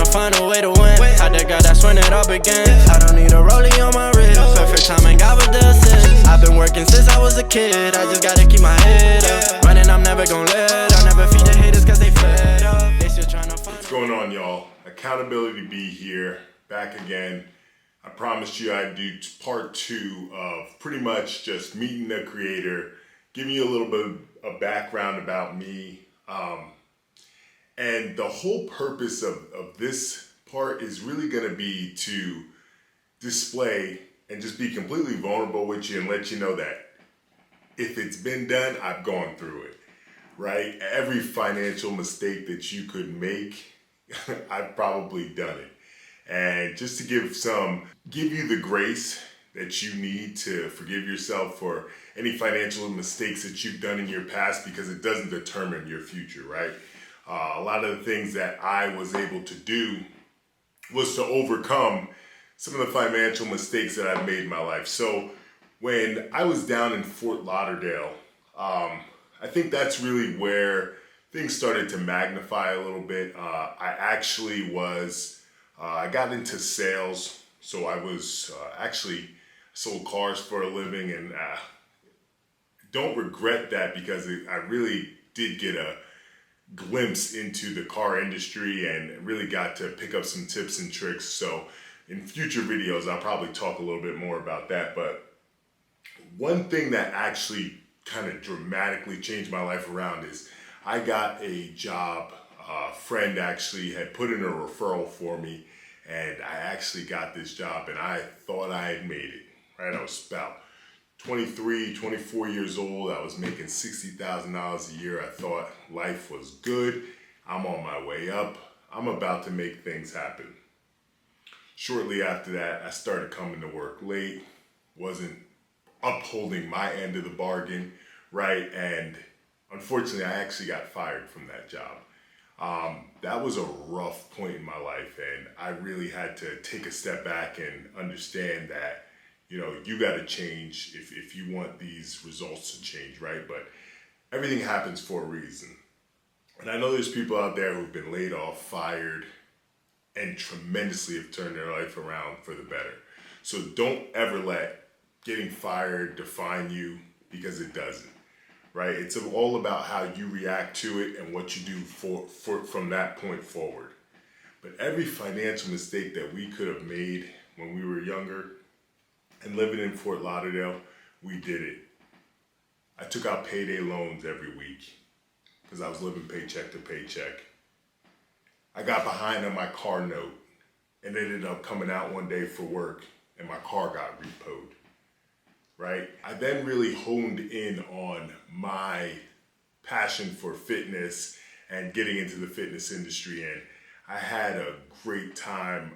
find a way to win. Had the girl, that's when it all begins. I don't need a rollie on my wrist. Perfect time and God with the assist. I've been working since I was a kid. I just gotta keep my head up. Running, I'm never gonna let. I'll never feed the haters cause they fed up. They still trying to find. What's going on, y'all? Accountability B here, back again. I promised you I'd do part 2 of pretty much just meeting the creator, giving you a little bit of background about me. And the whole purpose of this part is really going to be to display and just be completely vulnerable with you and let you know that if it's been done, I've gone through it, right? Every financial mistake that you could make, I've probably done it. And just to give you the grace that you need to forgive yourself for any financial mistakes that you've done in your past, because it doesn't determine your future, right? A lot of the things that I was able to do was to overcome some of the financial mistakes that I've made in my life. So when I was down in Fort Lauderdale, I think that's really where things started to magnify a little bit. I got into sales, so I was actually sold cars for a living, and don't regret that because I really did get a glimpse into the car industry and really got to pick up some tips and tricks. So in future videos, I'll probably talk a little bit more about that. But one thing that actually kind of dramatically changed my life around is I got a job. A friend actually had put in a referral for me, and I actually got this job, and I thought I had made it, right? I was about 23, 24 years old. I was making $60,000 a year. I thought life was good. I'm on my way up. I'm about to make things happen. Shortly after that, I started coming to work late, wasn't upholding my end of the bargain, right? And unfortunately, I actually got fired from that job. That was a rough point in my life, and I really had to take a step back and understand that, you got to change if you want these results to change, right? But everything happens for a reason. And I know there's people out there who've been laid off, fired, and tremendously have turned their life around for the better. So don't ever let getting fired define you, because it doesn't, right? It's all about how you react to it and what you do from that point forward. But every financial mistake that we could have made when we were younger and living in Fort Lauderdale, we did it. I took out payday loans every week because I was living paycheck to paycheck. I got behind on my car note and ended up coming out one day for work and my car got repoed, right? I then really honed in on my passion for fitness and getting into the fitness industry, and I had a great time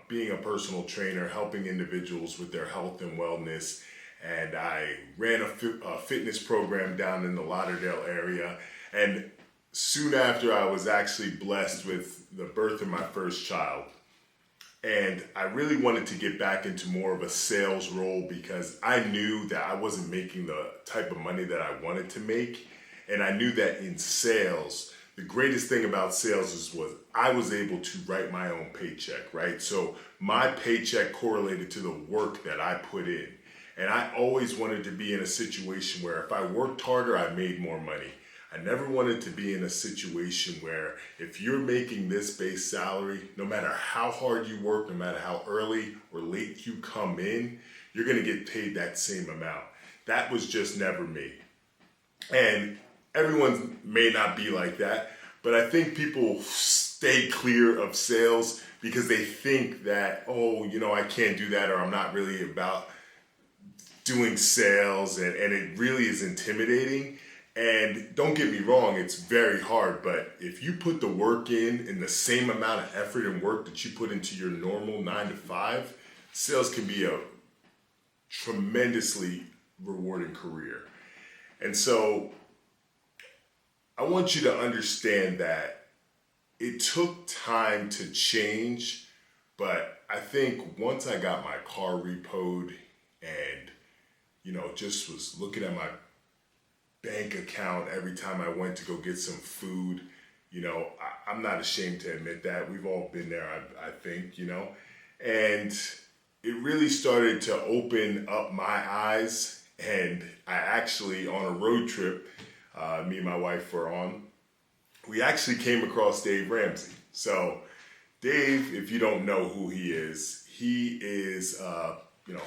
being a personal trainer, helping individuals with their health and wellness. And I ran a fitness program down in the Lauderdale area. And soon after, I was actually blessed with the birth of my first child. And I really wanted to get back into more of a sales role because I knew that I wasn't making the type of money that I wanted to make. And I knew that in sales, the greatest thing about sales was I was able to write my own paycheck, right? So my paycheck correlated to the work that I put in. And I always wanted to be in a situation where if I worked harder, I made more money. I never wanted to be in a situation where if you're making this base salary, no matter how hard you work, no matter how early or late you come in, you're gonna get paid that same amount. That was just never me. And everyone may not be like that, but I think people stay clear of sales because they think that, I can't do that, or I'm not really about doing sales, and it really is intimidating. And don't get me wrong, it's very hard, but if you put the work in the same amount of effort and work that you put into your normal 9 to 5, sales can be a tremendously rewarding career. And so I want you to understand that it took time to change, but I think once I got my car repoed and, just was looking at my bank account every time I went to go get some food, I'm not ashamed to admit that. We've all been there, I think, and it really started to open up my eyes. And I actually, on a road trip, me and my wife were on, we actually came across Dave Ramsey. So Dave, if you don't know who he is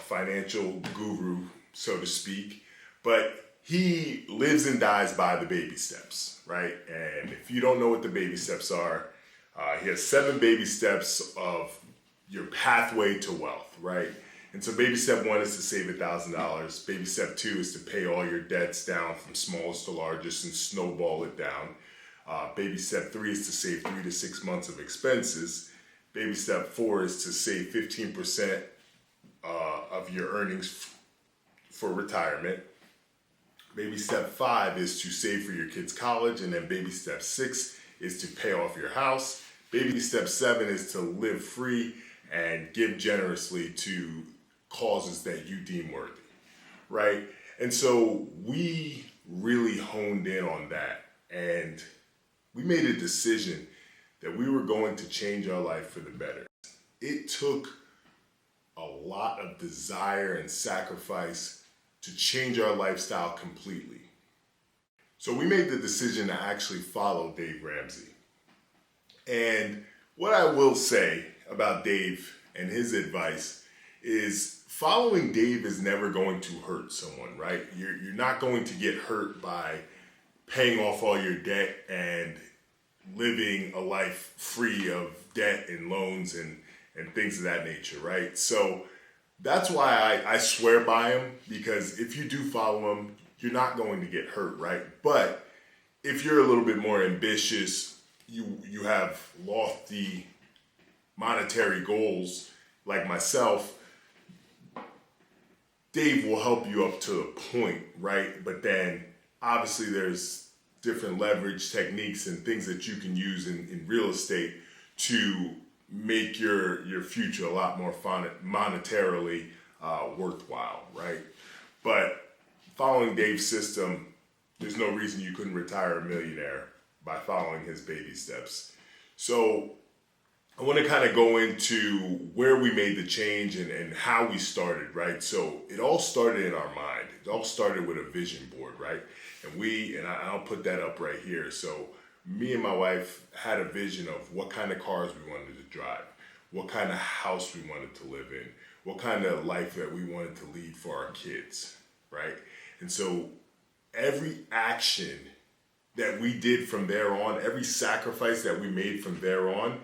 financial guru, so to speak, but he lives and dies by the baby steps, right? And if you don't know what the baby steps are, he has 7 baby steps of your pathway to wealth, right? And so baby step 1 is to save $1,000. Baby step 2 is to pay all your debts down from smallest to largest and snowball it down. Baby step 3 is to save 3 to 6 months of expenses. Baby step 4 is to save 15% of your earnings for retirement. Baby step 5 is to save for your kids' college, and then baby step 6 is to pay off your house. Baby step 7 is to live free and give generously to causes that you deem worthy, right? And so we really honed in on that, and we made a decision that we were going to change our life for the better. It took a lot of desire and sacrifice to change our lifestyle completely. So we made the decision to actually follow Dave Ramsey. And what I will say about Dave and his advice is following Dave is never going to hurt someone, right? You're not going to get hurt by paying off all your debt and living a life free of debt and loans and things of that nature, right? So that's why I swear by him, because if you do follow him, you're not going to get hurt, right? But if you're a little bit more ambitious, you have lofty monetary goals like myself, Dave will help you up to a point, right? But then obviously there's different leverage techniques and things that you can use in real estate to make your future a lot more monetarily worthwhile, right? But following Dave's system, there's no reason you couldn't retire a millionaire by following his baby steps. So I want to kind of go into where we made the change and how we started, right? So it all started in our mind. It all started with a vision board, right? And I'll put that up right here. So me and my wife had a vision of what kind of cars we wanted to drive, what kind of house we wanted to live in, what kind of life that we wanted to lead for our kids, right? And so every action that we did from there on, every sacrifice that we made from there on,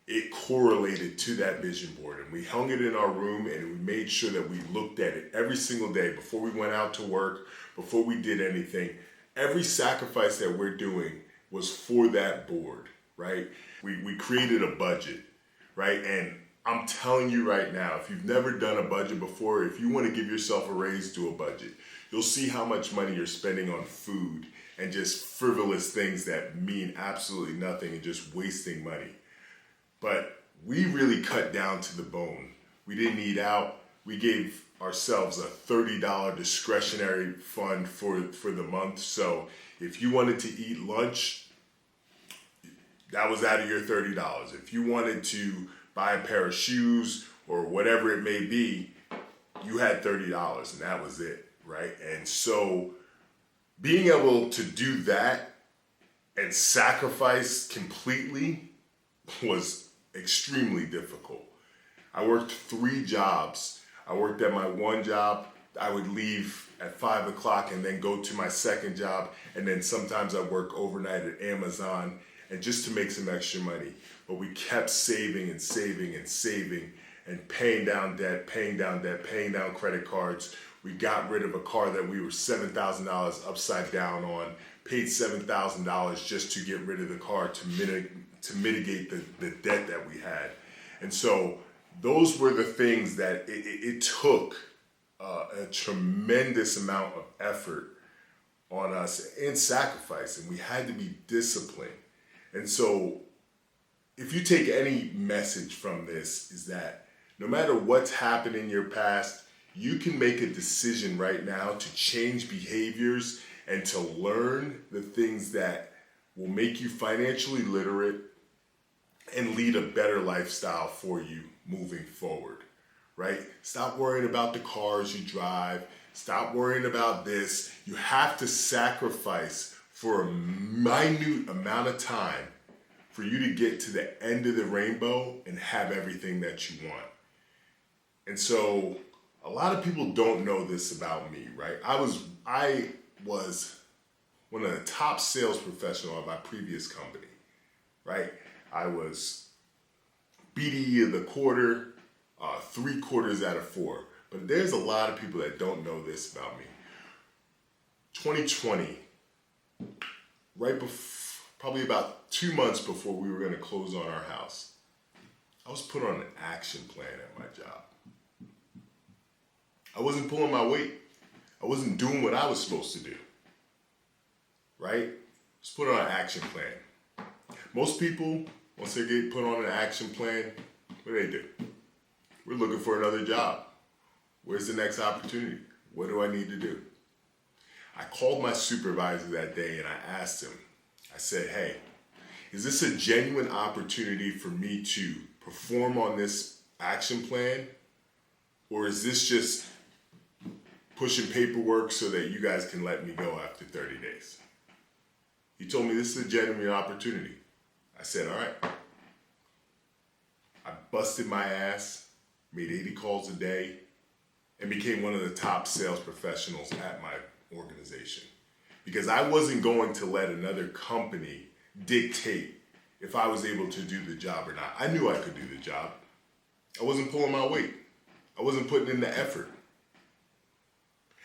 it correlated to that vision board. And we hung it in our room, and we made sure that we looked at it every single day before we went out to work, before we did anything. Every sacrifice that we're doing was for that board, right? We created a budget, right? And I'm telling you right now, if you've never done a budget before, if you want to give yourself a raise, do a budget. You'll see how much money you're spending on food and just frivolous things that mean absolutely nothing and just wasting money. But we really cut down to the bone. We didn't eat out. We gave ourselves a $30 discretionary fund for the month. So if you wanted to eat lunch, that was out of your $30. If you wanted to buy a pair of shoes or whatever it may be, you had $30 and that was it, right? And so being able to do that and sacrifice completely was extremely difficult. I worked 3 jobs. I worked at my one job. I would leave at 5 o'clock and then go to my second job. And then sometimes I work overnight at Amazon and just to make some extra money. But we kept saving and saving and saving and paying down debt, paying down credit cards. We got rid of a car that we were $7,000 upside down on, paid $7,000 just to get rid of the car to mitigate the debt that we had. And so those were the things that it took a tremendous amount of effort on us and sacrifice, and we had to be disciplined. And so if you take any message from this, is that no matter what's happened in your past, you can make a decision right now to change behaviors and to learn the things that will make you financially literate and lead a better lifestyle for you moving forward, right? Stop worrying about the cars you drive. Stop worrying about this. You have to sacrifice for a minute amount of time for you to get to the end of the rainbow and have everything that you want. And so a lot of people don't know this about me, right? I was one of the top sales professionals of my previous company, right? I was BDE of the quarter, 3 quarters out of 4. But there's a lot of people that don't know this about me. 2020, probably about 2 months before we were going to close on our house, I was put on an action plan at my job. I wasn't pulling my weight. I wasn't doing what I was supposed to do, right? I was put on an action plan. Most people, once they get put on an action plan, what do? We're looking for another job. Where's the next opportunity? What do I need to do? I called my supervisor that day and I asked him, I said, hey, is this a genuine opportunity for me to perform on this action plan? Or is this just pushing paperwork so that you guys can let me go after 30 days? He told me this is a genuine opportunity. I said, all right. I busted my ass, made 80 calls a day, and became one of the top sales professionals at my organization. Because I wasn't going to let another company dictate if I was able to do the job or not. I knew I could do the job. I wasn't pulling my weight. I wasn't putting in the effort.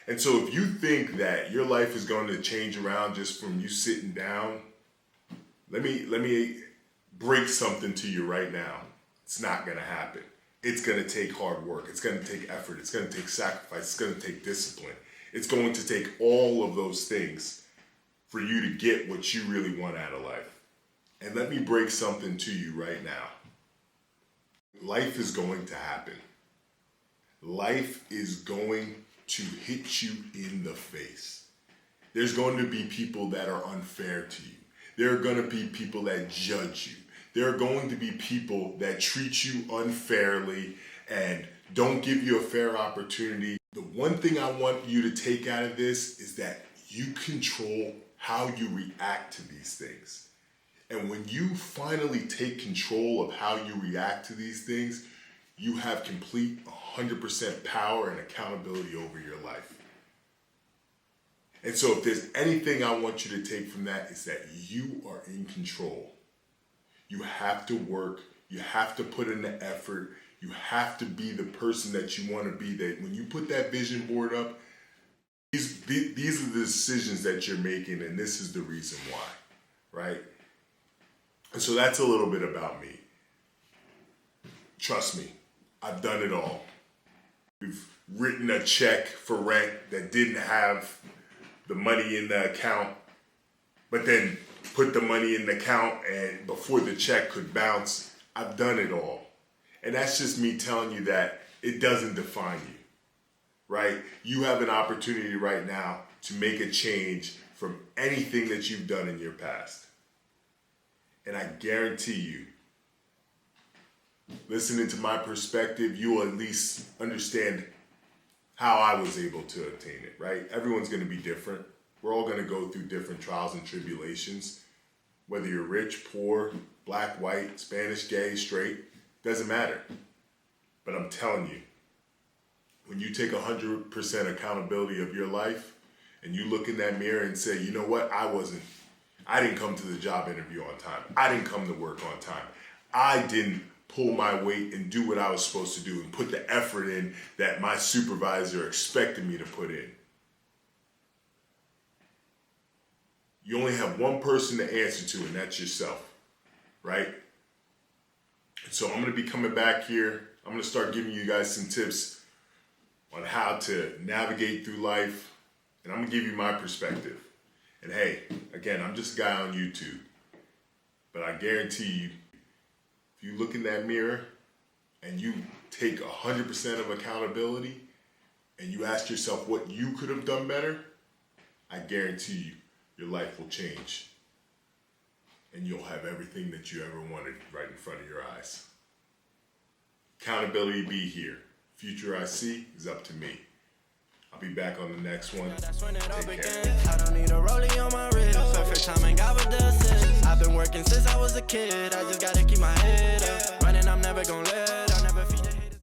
And so if you think that your life is going to change around just from you sitting down, let me break something to you right now. It's not going to happen. It's going to take hard work. It's going to take effort. It's going to take sacrifice. It's going to take discipline. It's going to take all of those things for you to get what you really want out of life. And let me break something to you right now. Life is going to happen. Life is going to hit you in the face. There's going to be people that are unfair to you. There are going to be people that judge you. There are going to be people that treat you unfairly and don't give you a fair opportunity. The one thing I want you to take out of this is that you control how you react to these things. And when you finally take control of how you react to these things, you have complete 100% power and accountability over your life. And so if there's anything I want you to take from that, is that you are in control. You have to work. You have to put in the effort. You have to be the person that you want to be. That when you put that vision board up, these are the decisions that you're making, and this is the reason why, right? And so that's a little bit about me. Trust me, I've done it all. We've written a check for rent that didn't have the money in the account, but then put the money in the account and before the check could bounce. I've done it all. And that's just me telling you that it doesn't define you, right? You have an opportunity right now to make a change from anything that you've done in your past. And I guarantee you, listening to my perspective, you will at least understand how I was able to obtain it, right? Everyone's going to be different. We're all going to go through different trials and tribulations. Whether you're rich, poor, black, white, Spanish, gay, straight, doesn't matter. But I'm telling you, when you take 100% accountability of your life and you look in that mirror and say, you know what, I didn't come to the job interview on time. I didn't come to work on time. I didn't pull my weight and do what I was supposed to do and put the effort in that my supervisor expected me to put in. You only have one person to answer to, and that's yourself, right? And so I'm going to be coming back here. I'm going to start giving you guys some tips on how to navigate through life, and I'm going to give you my perspective. And hey, again, I'm just a guy on YouTube, but I guarantee you, if you look in that mirror and you take 100% of accountability and you ask yourself what you could have done better, I guarantee you, your life will change. and you'll have everything that you ever wanted right in front of your eyes. Accountability be here. Future I see is up to me. I'll be back on the next one. That's when it all Take began. care. I don't need a rollie on my wrist. Perfect timing, God with the assist. I've been working since I was a kid. I just gotta keep my head